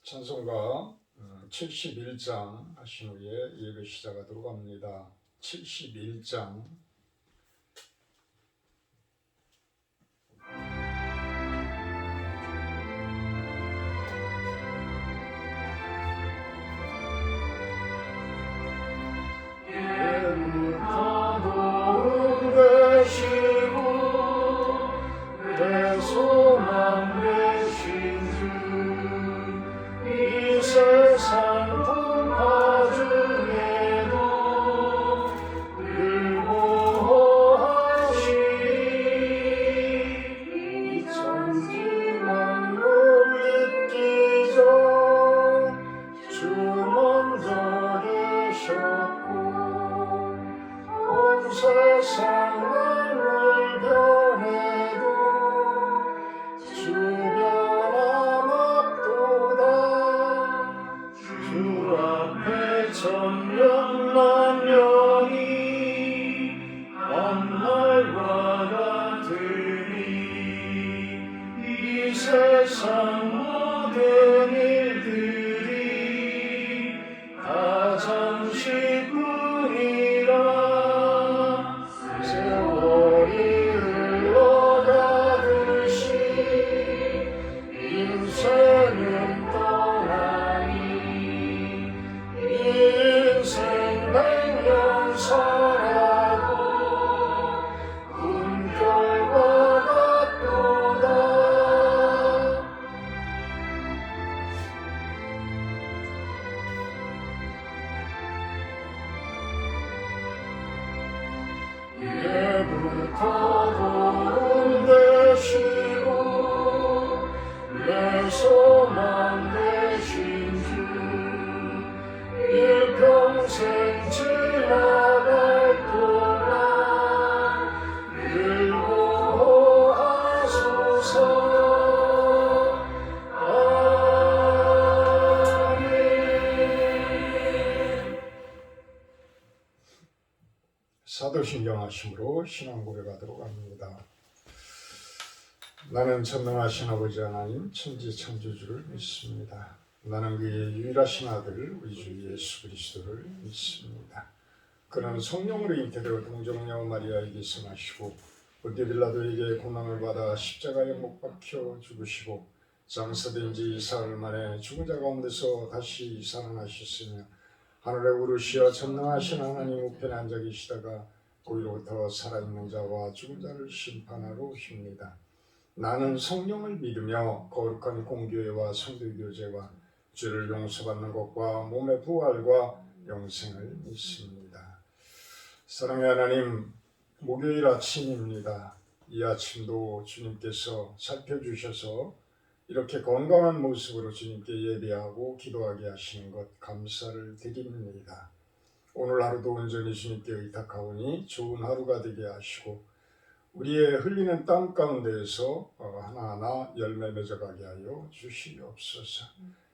찬송가 71장 하신 후에 예배 시작하도록 합니다. 71장 예부터 도움 되시고 내 소망 되신 주, 이 세상 풍파 중에도 늘 보호하시니 이 천지 만물 있기 전 주 먼저 계셨고 온 세상을 변해도 주 변함없도다. 주 앞에 천년만 명이 만날과 같으니 이 세상 모든 일들이 다 잠시뿐이라. 세월이 흘러가듯이 인생은 떠나니 인생 백년 살아도 꿈결과 같도다. 예부터 도움 되시고 내 소망 되신 주, 일평생 지나갈 동안 늘 보호하소서. 아멘. 사도신경 하심으로 신앙 고백하도록 합니다. 나는 전능하신 아버지 하나님 천지 창조주를 믿습니다. 나는 그의 유일하신 아들 우리 주 예수 그리스도를 믿습니다. 그는 성령으로 잉태되어 동정녀 마리아에게 생하시고 본디오 빌라도에게 고난을 받아 십자가에 못 박혀 죽으시고 장사된 지 사흘 만에 죽은 자 가운데서 다시 살아나셨으며 하늘에 오르시어 전능하신 하나님 우편에 앉아 계시다가 거기로부터 살아있는 자와 죽은 자를 심판하러 오십니다. 나는 성령을 믿으며 거룩한 공교회와 성도교제와 죄를 용서받는 것과 몸의 부활과 영생을 믿습니다. 사랑의 하나님, 목요일 아침입니다. 이 아침도 주님께서 살펴주셔서 이렇게 건강한 모습으로 주님께 예배하고 기도하게 하시는 것 감사를 드립니다. 오늘 하루도 온전히 주님께 의탁하오니 좋은 하루가 되게 하시고 우리의 흘리는 땀 가운데에서 하나하나 열매 맺어가게 하여 주시옵소서.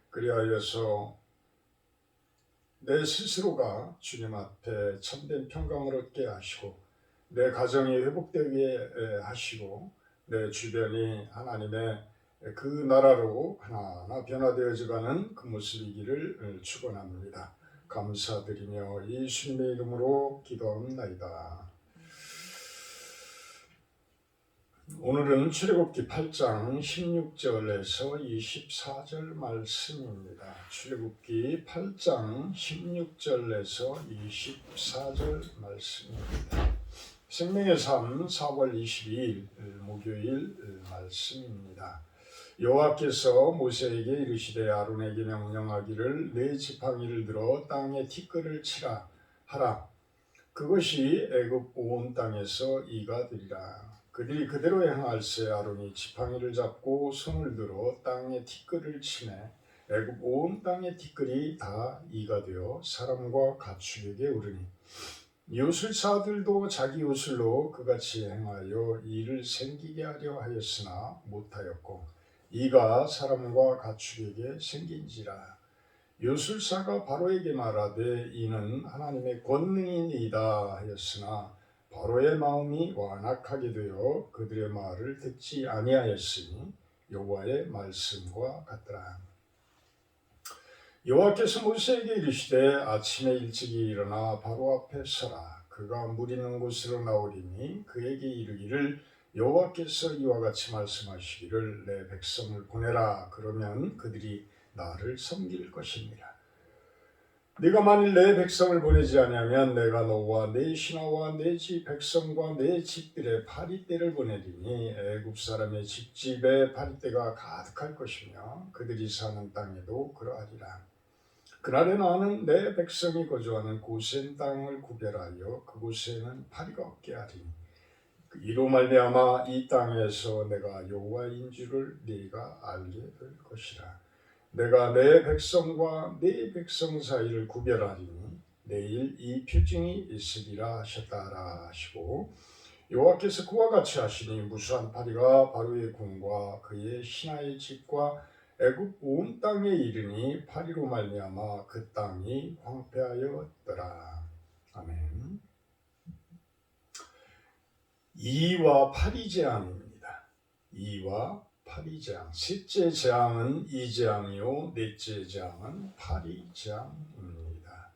그리하여서 내 스스로가 주님 앞에 참된 평강을 얻게 하시고 내 가정이 회복되게 하시고 내 주변이 하나님의 그 나라로 하나하나 변화되어져가는 그 모습이기를 축원합니다. 감사드리며 예수님의 이름으로 기도합니다. 오늘은 출애굽기 8장 16절에서 24절 말씀입니다. 출애굽기 8장 16절에서 24절 말씀입니다. 생명의 삶 4월 22일 목요일 말씀입니다. 여호와께서 모세에게 이르시되 아론에게 명령하기를 네 지팡이를 들어 땅에 티끌을 치라 하라. 그것이 애굽 온 땅에서 이가 되리라. 그들이 그대로 행할세. 아론이 지팡이를 잡고 손을 들어 땅에 티끌을 치매 애굽 온 땅의 티끌이 다 이가 되어 사람과 가축에게 오르니 요술사들도 자기 요술로 그같이 행하여 이를 생기게 하려 하였으나 못하였고 이가 사람과 가축에게 생긴지라. 요술사가 바로에게 말하되 이는 하나님의 권능이니이다 하였으나 바로의 마음이 완악하게 되어 그들의 말을 듣지 아니하였으니 여호와의 말씀과 같더라. 여호와께서 모세에게 이르시되 아침에 일찍이 일어나 바로 앞에 서라. 그가 물 있는 곳으로 나오리니 그에게 이르기를 여호와께서 이와 같이 말씀하시기를 내 백성을 보내라. 그러면 그들이 나를 섬길 것이니라. 네가 만일 내 백성을 보내지 아니하면 내가 너와 내 신하와 내 집 백성과 내 집들의 파리떼를 보내리니 애굽 사람의 집집에 파리떼가 가득할 것이며 그들이 사는 땅에도 그러하리라. 그날에 나는 내 백성이 거주하는 고센 땅을 구별하여 그곳에는 파리가 없게 하리니 이로 말미암아 이 땅에서 내가 여호와인 줄을 네가 알게 될 것이라. 내가 내 백성과 네 백성 사이를 구별하리니 내일 이 표징이 있으리라 하셨다라 하시고 여호와께서 그와 같이 하시니 무수한 파리가 바로의 궁과 그의 신하의 집과 애굽 온 땅에 이르니 파리로 말미암아 그 땅이 황폐하였더라. 아멘. 이와 파리 재앙입니다. 이와 파리 재앙. 셋째 재앙은 이 재앙이요 넷째 재앙은 파리 재앙입니다.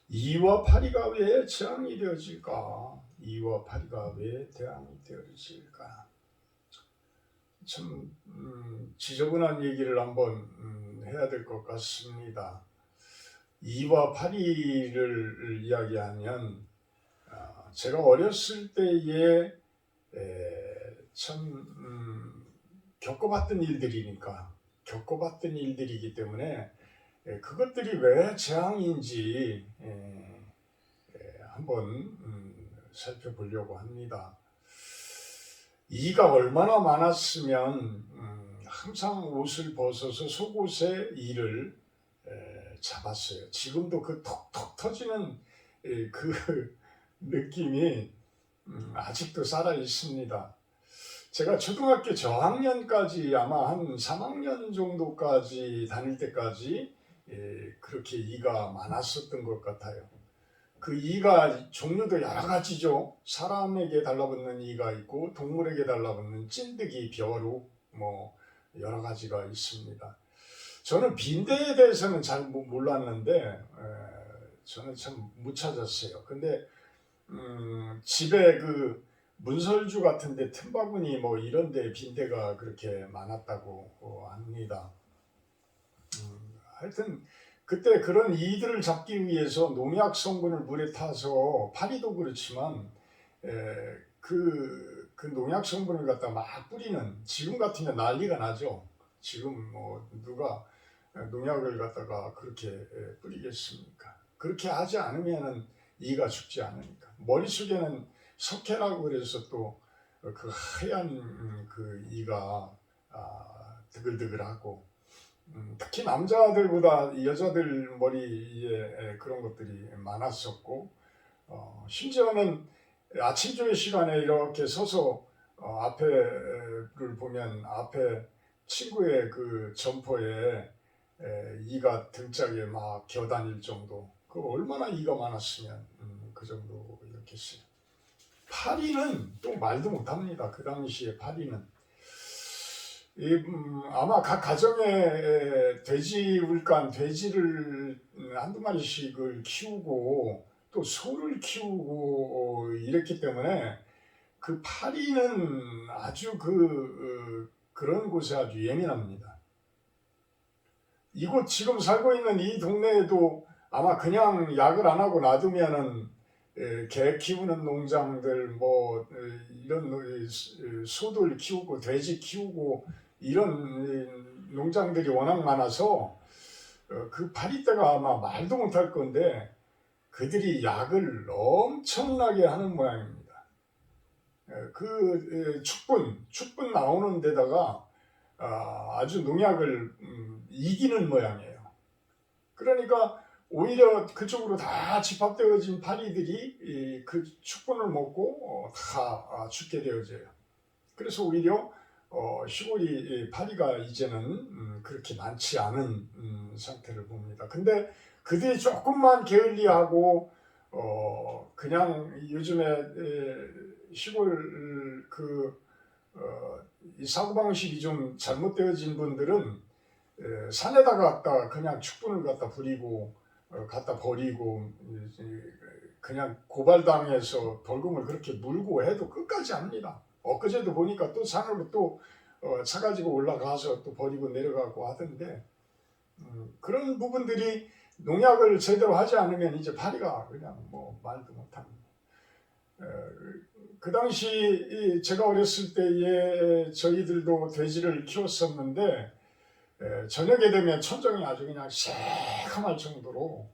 이와 파리가 왜 재앙이 되어질까? 이와 파리가 왜 재앙이 되어질까? 참 지저분한 얘기를 한번 해야 될 것 같습니다. 이와 파리를 이야기하면 제가 어렸을 때에 참 겪어봤던 일들이니까 겪어봤던 일들이기 때문에 그것들이 왜 재앙인지 한번 살펴보려고 합니다. 이가 얼마나 많았으면 항상 옷을 벗어서 속옷에 이를 잡았어요. 지금도 그 톡톡 터지는 그 느낌이 아직도 살아 있습니다. 제가 초등학교 저학년까지 아마 한 3학년 정도까지 다닐 때까지 그렇게 이가 많았었던 것 같아요. 그 이가 종류도 여러 가지죠. 사람에게 달라붙는 이가 있고 동물에게 달라붙는 찐득이, 벼룩 뭐 여러 가지가 있습니다. 저는 빈대에 대해서는 잘 몰랐는데 저는 참 못 찾았어요. 근데 집에 그 문설주 같은데 틈바구니 뭐 이런데 빈대가 그렇게 많았다고 합니다. 하여튼 그때 그런 이들을 잡기 위해서 농약 성분을 물에 타서 파리도 그렇지만 그 농약 성분을 갖다 막 뿌리는, 지금 같으면 난리가 나죠. 지금 뭐 누가 농약을 갖다가 그렇게 뿌리겠습니까? 그렇게 하지 않으면은 이가 죽지 않으니까. 머릿속에는 석회라고 그래서 또 그 하얀 그 이가 드글드글하고 특히 남자들보다 여자들 머리에 그런 것들이 많았었고 심지어는 아침조회 시간에 이렇게 서서 앞에를 보면 앞에 친구의 그 점퍼에 이가 등짝에 막 겨다닐 정도. 그 얼마나 이가 많았으면 그 정도였겠어요. 파리는 또 말도 못합니다. 그 당시에 파리는 아마 각 가정에 돼지 울간 돼지를 한두 마리씩을 키우고 또 소를 키우고 이랬기 때문에 그 파리는 아주 그런 곳에 아주 예민합니다. 이곳 지금 살고 있는 이 동네에도 아마 그냥 약을 안 하고 놔두면은 개 키우는 농장들 뭐 이런 소들 키우고 돼지 키우고 이런 농장들이 워낙 많아서 그 파리떼가 아마 말도 못할 건데 그들이 약을 엄청나게 하는 모양입니다. 그 축분 나오는 데다가 아주 농약을 이기는 모양이에요. 그러니까 오히려 그쪽으로 다 집합되어진 파리들이 그 축분을 먹고 다 죽게 되어져요. 그래서 오히려 시골이 파리가 이제는 그렇게 많지 않은 상태를 봅니다. 근데 그들이 조금만 게을리하고 그냥 요즘에 시골 이 사고방식이 좀 잘못되어진 분들은 산에다가 갖다 그냥 축분을 갖다 부리고 갖다 버리고 그냥 고발당해서 벌금을 그렇게 물고 해도 끝까지 합니다. 엊그제도 보니까 또 산으로 또 차 가지고 올라가서 또 버리고 내려가고 하던데 그런 부분들이 농약을 제대로 하지 않으면 이제 파리가 그냥 뭐 말도 못합니다. 그 당시 제가 어렸을 때에 저희들도 돼지를 키웠었는데 저녁에 되면 천정이 아주 그냥 새카말 정도로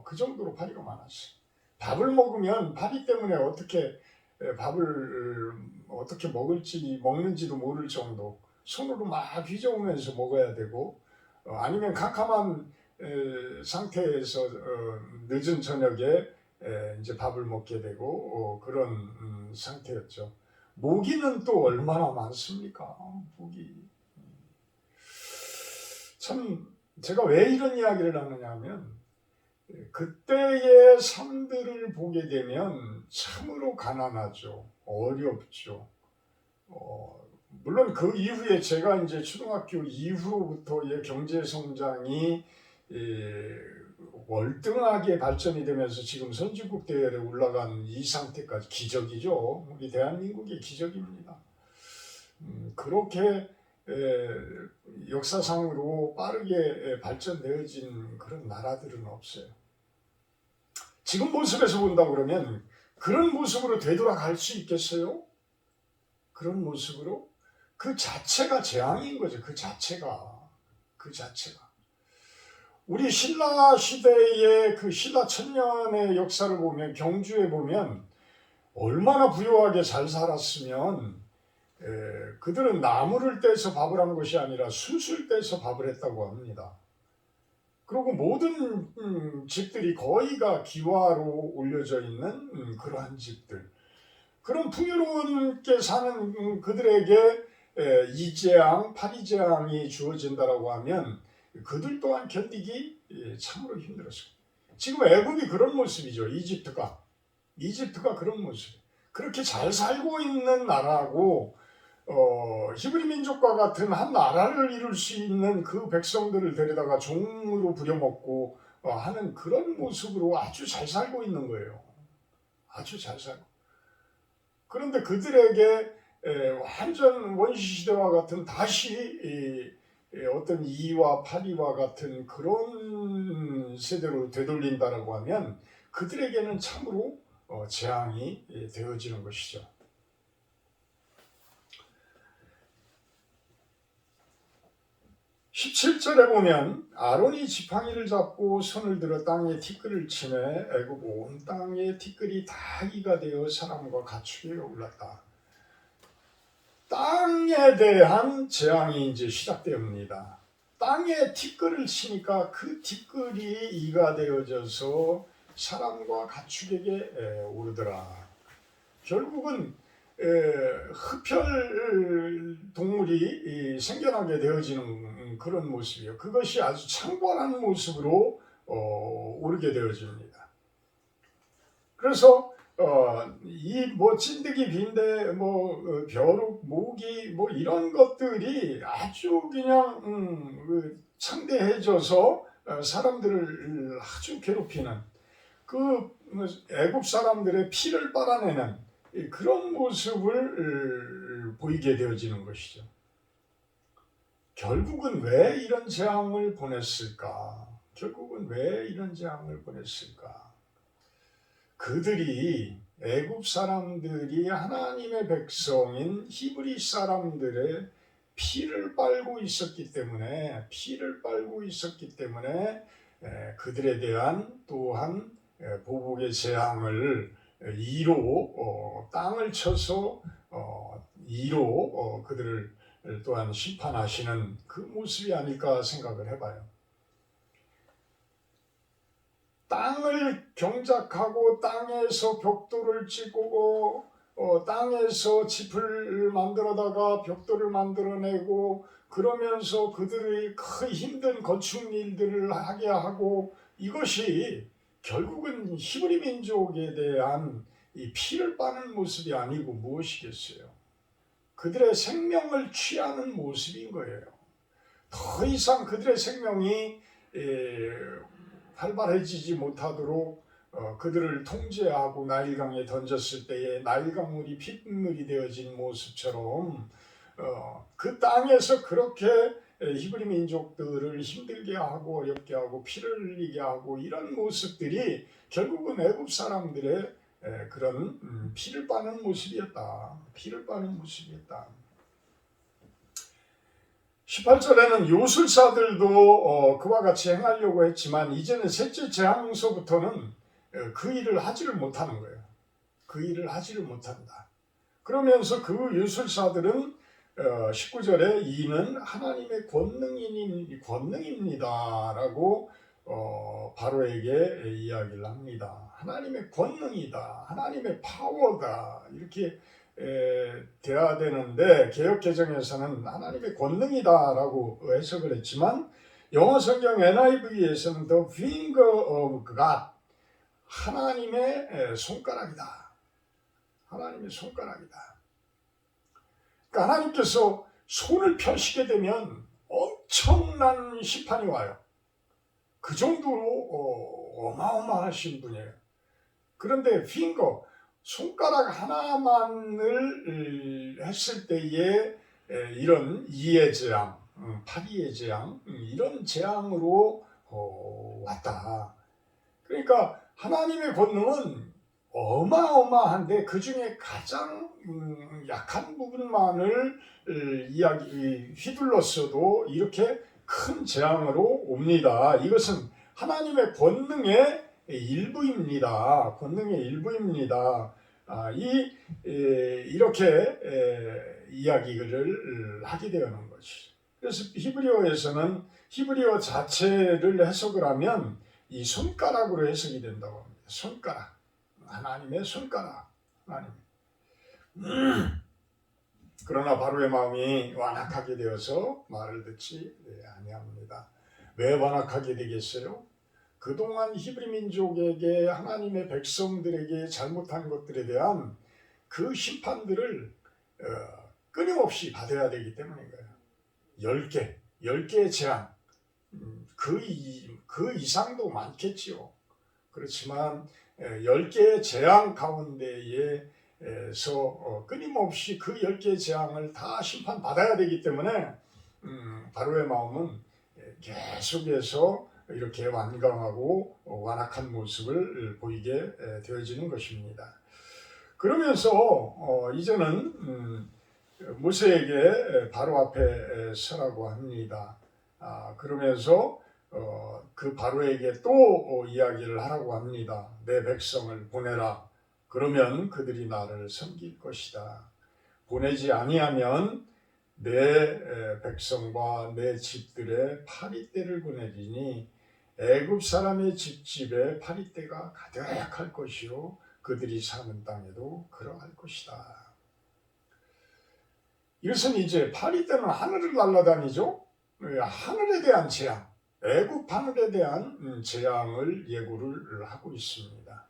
그 정도로 파리가 많았어요. 밥을 먹으면 파리 때문에 어떻게 밥을 어떻게 먹는지도 모를 정도 손으로 막 휘저으면서 먹어야 되고 아니면 캄캄한 상태에서 늦은 저녁에 이제 밥을 먹게 되고 그런 상태였죠. 모기는 또 얼마나 많습니까? 모기. 참 제가 왜 이런 이야기를 하느냐 하면 그때의 삶들을 보게 되면 참으로 가난하죠. 어렵죠. 물론 그 이후에 제가 이제 초등학교 이후로부터의 경제 성장이 월등하게 발전이 되면서 지금 선진국 대열에 올라간 이 상태까지 기적이죠. 우리 대한민국의 기적입니다. 그렇게 역사상으로 빠르게 발전되어진 그런 나라들은 없어요. 지금 모습에서 본다 그러면 그런 모습으로 되돌아갈 수 있겠어요? 그런 모습으로? 그 자체가 재앙인 거죠. 그 자체가. 우리 신라 시대의 그 신라 천년의 역사를 보면 경주에 보면 얼마나 부유하게 잘 살았으면 그들은 나무를 떼서 밥을 한 것이 아니라 숯을 떼서 밥을 했다고 합니다. 그리고 모든 집들이 거의가 기와로 올려져 있는 그러한 집들. 그런 풍요롭게 사는 그들에게 이재앙, 파리재앙이 주어진다라고 하면 그들 또한 견디기 참으로 힘들었어요. 지금 애굽이 그런 모습이죠. 이집트가 그런 모습. 그렇게 잘 살고 있는 나라고 히브리 민족과 같은 한 나라를 이룰 수 있는 그 백성들을 데려다가 종으로 부려먹고 하는 그런 모습으로 아주 잘 살고 있는 거예요. 아주 잘 살고. 그런데 그들에게 완전 원시시대와 같은 다시 어떤 이와 파리와 같은 그런 세대로 되돌린다라고 하면 그들에게는 참으로 재앙이 되어지는 것이죠. 17절에 보면 아론이 지팡이를 잡고 손을 들어 땅에 티끌을 치매 애굽 온 땅에 티끌이 다 이가 되어 사람과 가축에 올랐다. 땅에 대한 재앙이 이제 시작됩니다. 땅에 티끌을 치니까 그 티끌이 이가 되어져서 사람과 가축에게 오르더라. 결국은 흡혈 동물이 생겨나게 되어지는 그런 모습이에요. 그것이 아주 창궐한 모습으로 오르게 되어집니다. 그래서 이 뭐 찐득이 빈대 뭐 벼룩 모기 뭐 이런 것들이 아주 그냥 창대해져서 사람들을 아주 괴롭히는 그 애굽 사람들의 피를 빨아내는 그런 모습을 보이게 되어지는 것이죠. 결국은 왜 이런 재앙을 보냈을까? 그들이 애굽 사람들이 하나님의 백성인 히브리 사람들의 피를 빨고 있었기 때문에 그들에 대한 또한 보복의 재앙을 이로 땅을 쳐서 이로 그들을 또한 심판하시는 그 모습이 아닐까 생각을 해봐요. 땅을 경작하고 땅에서 벽돌을 찍고 땅에서 집을 만들어다가 벽돌을 만들어내고 그러면서 그들의 그 힘든 건축 일들을 하게 하고 이것이 결국은 히브리 민족에 대한 이 피를 빠는 모습이 아니고 무엇이겠어요? 그들의 생명을 취하는 모습인 거예요. 더 이상 그들의 생명이 활발해지지 못하도록 그들을 통제하고 나일강에 던졌을 때에 나일강물이 핏물이 되어진 모습처럼 그 땅에서 그렇게 히브리 민족들을 힘들게 하고 어렵게 하고 피를 흘리게 하고 이런 모습들이 결국은 애굽 사람들의 그런 피를 빠는 모습이었다. 피를 빠는 모습이었다. 18절에는 요술사들도 그와 같이 행하려고 했지만 이제는 셋째 재앙서부터는 그 일을 하지를 못하는 거예요. 그 일을 하지를 못한다. 그러면서 그 요술사들은 19절에 이는 하나님의 권능입니다 라고 바로에게 이야기를 합니다. 하나님의 권능이다. 하나님의 파워다. 이렇게 돼야 되는데 개역개정에서는 하나님의 권능이다라고 해석을 했지만 영어 성경 NIV에서는 The finger of God, 하나님의 손가락이다. 하나님의 손가락이다. 그러니까 하나님께서 손을 펴시게 되면 엄청난 심판이 와요. 그 정도로 어마어마하신 분이에요. 그런데 핑거, 손가락 하나만을 했을 때에 이런 이의 재앙, 파리의 재앙, 이런 재앙으로 왔다. 그러니까 하나님의 권능은 어마어마한데 그 중에 가장 약한 부분만을 휘둘렀어도 이렇게 큰 재앙으로 옵니다. 이것은 하나님의 권능의 일부입니다. 권능의 일부입니다. 이렇게 이야기를 하게 되는 것이. 그래서 히브리어에서는 히브리어 자체를 해석을 하면 이 손가락으로 해석이 된다고 합니다. 손가락. 하나님의 손가락. 하나님. 그러나 바로의 마음이 완악하게 되어서 말을 듣지 아니합니다. 왜 완악하게 되겠어요? 그동안 히브리 민족에게 하나님의 백성들에게 잘못한 것들에 대한 그 심판들을 끊임없이 받아야 되기 때문인 거예요. 10개의 재앙, 그 이상도 많겠지요. 그렇지만 10개의 재앙 가운데에서 끊임없이 그 10개의 재앙을 다 심판받아야 되기 때문에 바로의 마음은 계속해서 이렇게 완강하고 완악한 모습을 보이게 되어지는 것입니다. 그러면서 이제는 모세에게 바로 앞에 서라고 합니다. 그러면서 그 바로에게 또 이야기를 하라고 합니다. 내 백성을 보내라. 그러면 그들이 나를 섬길 것이다. 보내지 아니하면 내 백성과 내 집들의 파리떼를 보내리니 애굽 사람의 집집에 파리떼가 가득할 것이요 그들이 사는 땅에도 그러할 것이다. 이것은 이제 파리떼는 하늘을 날아다니죠. 하늘에 대한 재앙, 애굽 하늘에 대한 재앙을 예고를 하고 있습니다.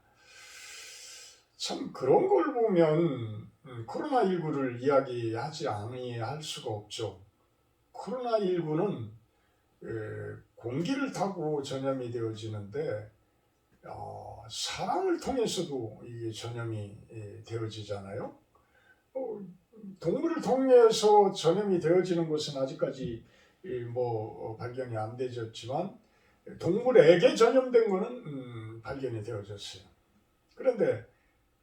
참 그런 걸 보면 코로나19를 이야기하지 아니할 수가 없죠. 코로나19는 공기를 타고 전염이 되어지는데 사람을 통해서도 이게 전염이 되어지잖아요. 동물을 통해서 전염이 되어지는 것은 아직까지 발견이 안 되졌지만 동물에게 전염된 것은 발견이 되어졌어요. 그런데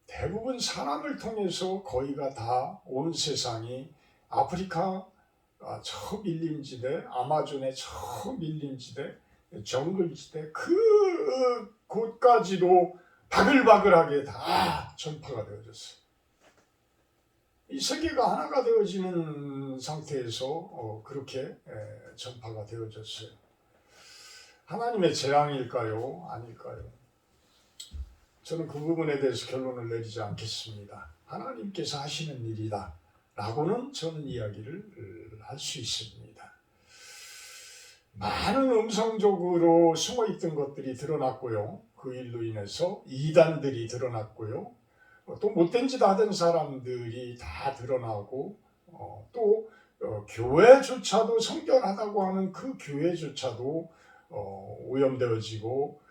대부분 사람을 통해서 거의가 다 온 세상이 아프리카 저 밀림지대, 아마존의 저 밀림지대, 정글지대 그곳까지도 바글바글하게 다 전파가 되어졌어요. 이 세계가 하나가 되어지는 상태에서 그렇게 전파가 되어졌어요. 하나님의 재앙일까요? 아닐까요? 저는 그 부분에 대해서 결론을 내리지 않겠습니다. 하나님께서 하시는 일이다 라고는 저는 이야기를 할 수 있습니다. 많은 음성적으로 숨어있던 것들이 드러났고요. 그 일로 인해서 이단들이 드러났고요. 또 못된 짓 하던 사람들이 다 드러나고 또 교회조차도 성결하다고 하는 그 교회조차도 오염되어지고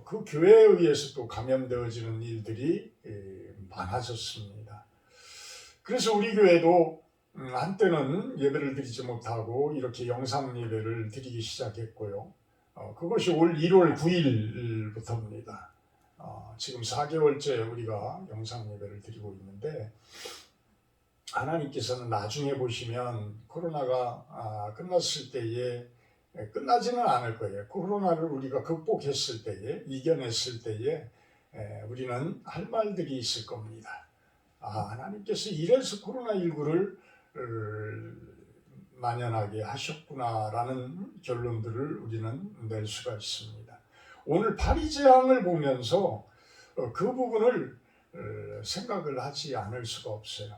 그 교회에 의해서 또 감염되어지는 일들이 많아졌습니다. 그래서 우리 교회도 한때는 예배를 드리지 못하고 이렇게 영상 예배를 드리기 시작했고요. 그것이 올 1월 9일부터입니다. 지금 4개월째 우리가 영상 예배를 드리고 있는데 하나님께서는 나중에 보시면 코로나가 끝났을 때에 끝나지는 않을 거예요. 코로나를 우리가 극복했을 때에 이겨냈을 때에 우리는 할 말들이 있을 겁니다. 하나님께서 이래서 코로나19를 만연하게 하셨구나라는 결론들을 우리는 낼 수가 있습니다. 오늘 파리 재앙을 보면서 그 부분을 생각을 하지 않을 수가 없어요.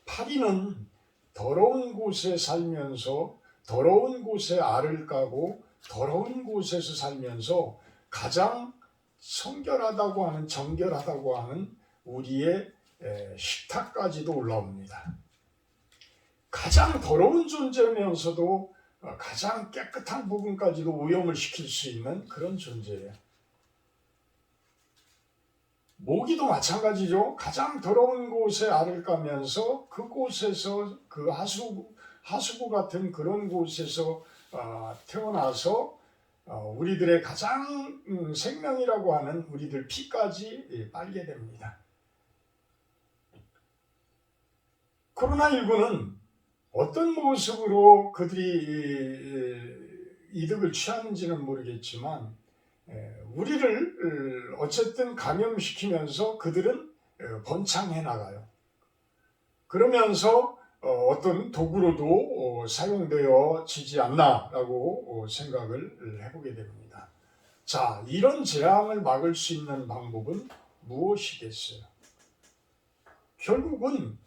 파리는 더러운 곳에 살면서 더러운 곳에 알을 까고 더러운 곳에서 살면서 가장 성결하다고 하는 정결하다고 하는 우리의 식탁까지도 올라옵니다. 가장 더러운 존재면서도 가장 깨끗한 부분까지도 오염을 시킬 수 있는 그런 존재예요. 모기도 마찬가지죠. 가장 더러운 곳에 알을 까면서 그곳에서 그 하수구 같은 그런 곳에서 태어나서 우리들의 가장 생명이라고 하는 우리들 피까지 빨게 됩니다. 코로나19는 어떤 모습으로 그들이 이득을 취하는지는 모르겠지만 우리를 어쨌든 감염시키면서 그들은 번창해 나가요. 그러면서 어떤 도구로도 사용되어지지 않나라고 생각을 해보게 됩니다. 자, 이런 재앙을 막을 수 있는 방법은 무엇이겠어요? 결국은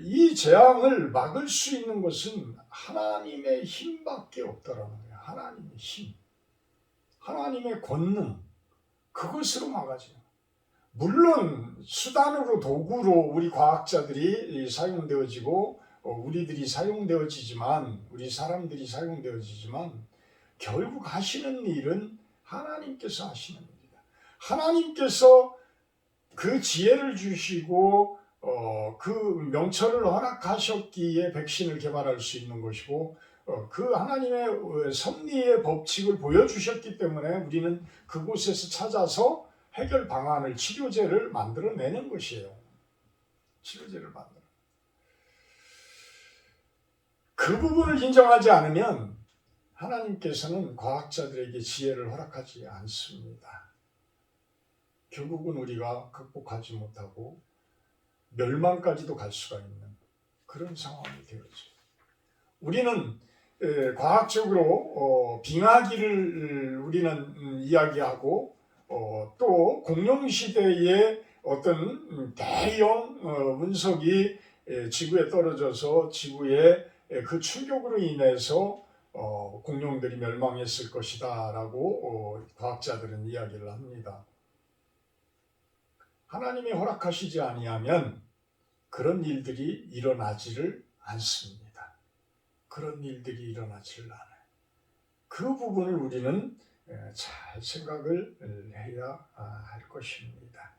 이 재앙을 막을 수 있는 것은 하나님의 힘밖에 없다라는 거예요. 하나님의 힘, 하나님의 권능, 그것으로 막아져요. 물론 수단으로 도구로 우리 과학자들이 사용되어지고 우리들이 사용되어지지만 우리 사람들이 사용되어지지만 결국 하시는 일은 하나님께서 하시는 일이다. 하나님께서 그 지혜를 주시고 그 명철을 허락하셨기에 백신을 개발할 수 있는 것이고 그 하나님의 섭리의 법칙을 보여주셨기 때문에 우리는 그곳에서 찾아서 해결 방안을 치료제를 만들어내는 것이에요. 치료제를 만들어. 그 부분을 인정하지 않으면 하나님께서는 과학자들에게 지혜를 허락하지 않습니다. 결국은 우리가 극복하지 못하고 멸망까지도 갈 수가 있는 그런 상황이 되어져요. 우리는 과학적으로 빙하기를 우리는 이야기하고 또 공룡시대의 어떤 대형 운석이 지구에 떨어져서 지구의 그 충격으로 인해서 공룡들이 멸망했을 것이다 라고 과학자들은 이야기를 합니다. 하나님이 허락하시지 아니하면 그런 일들이 일어나지를 않습니다. 그런 일들이 일어나지를 않아요. 그 부분을 우리는 잘 생각을 해야 할 것입니다.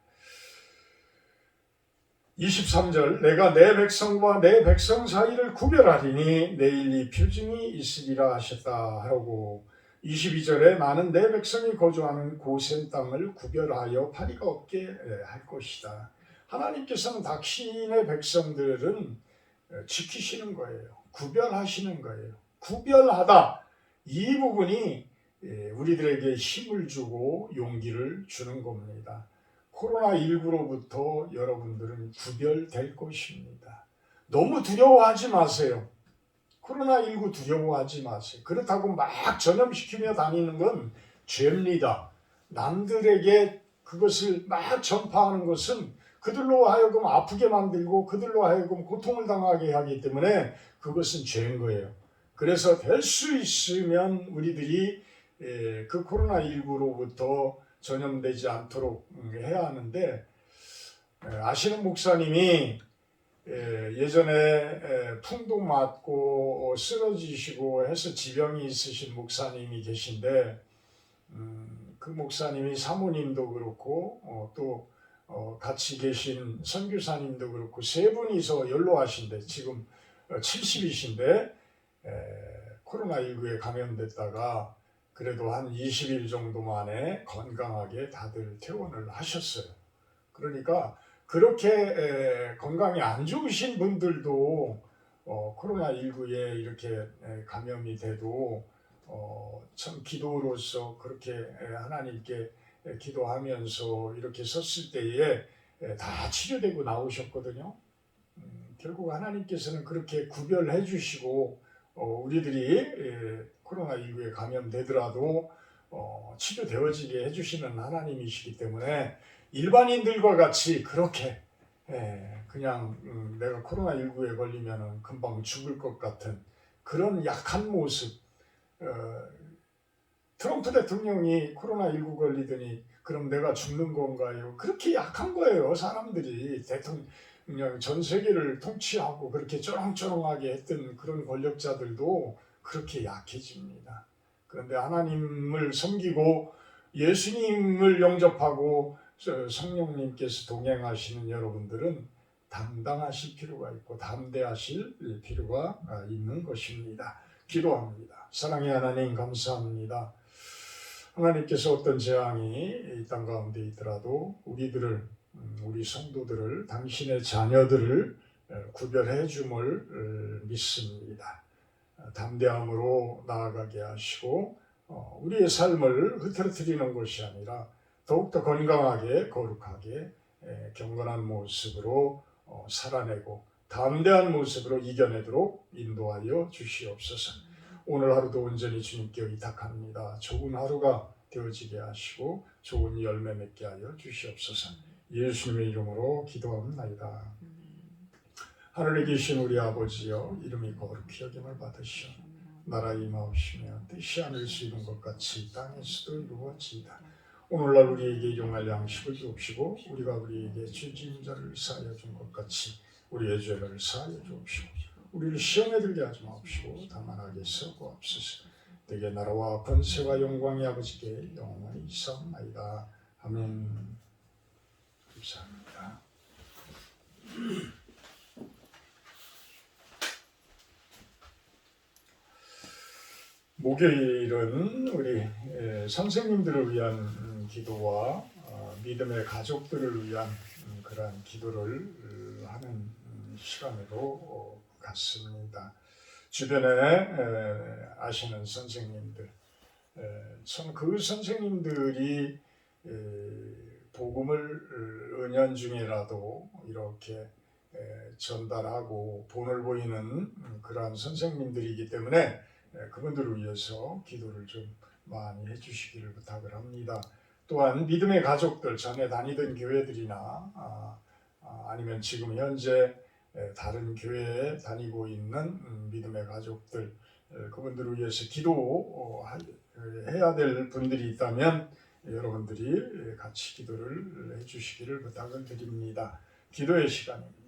23절 내가 내 백성과 내 백성 사이를 구별하리니 내일 이 표징이 있으리라 하셨다 하고 22절에 나는 내 백성이 거주하는 고센 땅을 구별하여 파리가 없게 할 것이다. 하나님께서는 당신의 백성들은 지키시는 거예요. 구별하시는 거예요. 구별하다. 이 부분이 우리들에게 힘을 주고 용기를 주는 겁니다. 코로나19로부터 여러분들은 구별될 것입니다. 너무 두려워하지 마세요. 코로나19 두려워하지 마세요. 그렇다고 막 전염시키며 다니는 건 죄입니다. 남들에게 그것을 막 전파하는 것은 그들로 하여금 아프게 만들고 그들로 하여금 고통을 당하게 하기 때문에 그것은 죄인 거예요. 그래서 될 수 있으면 우리들이 그 코로나19로부터 전염되지 않도록 해야 하는데 아시는 목사님이 예전에 풍도 맞고 쓰러지시고 해서 지병이 있으신 목사님이 계신데 그 목사님이 사모님도 그렇고 또 같이 계신 선교사님도 그렇고 세 분이서 연로하신데 지금 70이신데 코로나19에 감염됐다가 그래도 한 20일 정도 만에 건강하게 다들 퇴원을 하셨어요. 그러니까 그렇게 건강이 안 좋으신 분들도 코로나19에 이렇게 감염이 돼도 참 기도로서 그렇게 하나님께 기도하면서 이렇게 섰을 때에 다 치료되고 나오셨거든요. 결국 하나님께서는 그렇게 구별해 주시고 우리들이 코로나19에 감염되더라도 치료되어지게 해주시는 하나님이시기 때문에 일반인들과 같이 그렇게 그냥 내가 코로나19에 걸리면 금방 죽을 것 같은 그런 약한 모습. 트럼프 대통령이 코로나19 걸리더니 그럼 내가 죽는 건가요? 그렇게 약한 거예요. 사람들이 대통령 전 세계를 통치하고 그렇게 쩌렁쩌렁하게 했던 그런 권력자들도 그렇게 약해집니다. 그런데 하나님을 섬기고 예수님을 영접하고 성령님께서 동행하시는 여러분들은 당당하실 필요가 있고 담대하실 필요가 있는 것입니다. 기도합니다. 사랑의 하나님 감사합니다. 하나님께서 어떤 재앙이 이 땅 가운데 있더라도 우리들을 우리 성도들을 당신의 자녀들을 구별해 줌을 믿습니다. 담대함으로 나아가게 하시고 우리의 삶을 흐트러뜨리는 것이 아니라 더욱더 건강하게 거룩하게 경건한 모습으로 살아내고 담대한 모습으로 이겨내도록 인도하여 주시옵소서. 오늘 하루도 온전히 주님께 의탁합니다. 좋은 하루가 되어지게 하시고 좋은 열매 맺게 하여 주시옵소서. 예수님의 이름으로 기도합니다. 하늘에 계신 우리 아버지여, 이름이 거룩히 여김을 받으시오. 나라 임하옵시며 뜻이 하늘에서 이룬 것 같이 땅에서도 이루어지이다. 오늘날 우리에게 일용할 양식을 주옵시고 우리가 우리에게 죄 지은 자를 사하여 준 것 같이 우리의 죄를 사하여 주옵시고 우리를 시험에 들게 하지 마옵시고 다만 악에서 구하옵소서. 내게 나라와 권세와 영광이 아버지께 영원히 있사옵나이다. 아멘. 감사합니다. 목요일은 우리 선생님들을 위한 기도와 믿음의 가족들을 위한 그러한 기도를 하는 시간으로 갔습니다. 주변에 아시는 선생님들, 참 그 선생님들이 복음을 은연중에라도 이렇게 전달하고 본을 보이는 그러한 선생님들이기 때문에 그분들을 위해서 기도를 좀 많이 해주시기를 부탁을 합니다. 또한 믿음의 가족들, 전에 다니던 교회들이나 아니면 지금 현재 다른 교회에 다니고 있는 믿음의 가족들, 그분들을 위해서 기도해야 될 분들이 있다면 여러분들이 같이 기도를 해주시기를 부탁을 드립니다. 기도의 시간입니다.